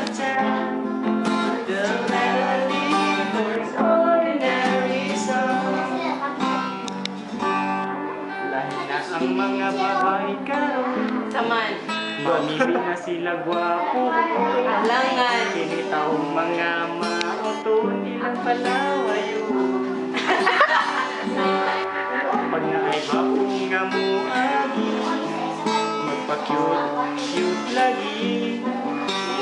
The melody for ordinary song. Lahi na ang mga babae karon. Saman. Mamili na sila gwapo. Alangan. Kinitaong mga mauto nilang palawayo. Pag naay bakong nga mo agi, magpa-cute lagi.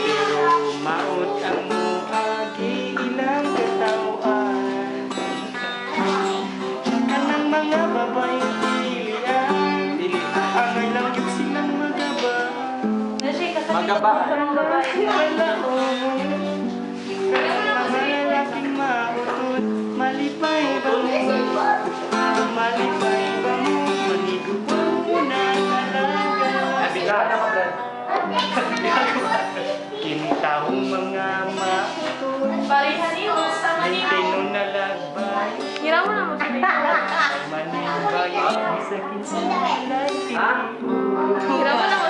Pero maot ang mo agi, ilang katawan. Kanang mga babae pilian, ang ilang yung silang magaba. Kanang mga lalaking mautot, malipay ba mo? Malipay ba mo? Manigo po muna talaga. Kinitahong mga mautot, Parihan niyo, sama niyo. nintay nun nalagbay. Hiraw mo na mo sa Manibay, isa kinsa nalagay. Hiraw mo na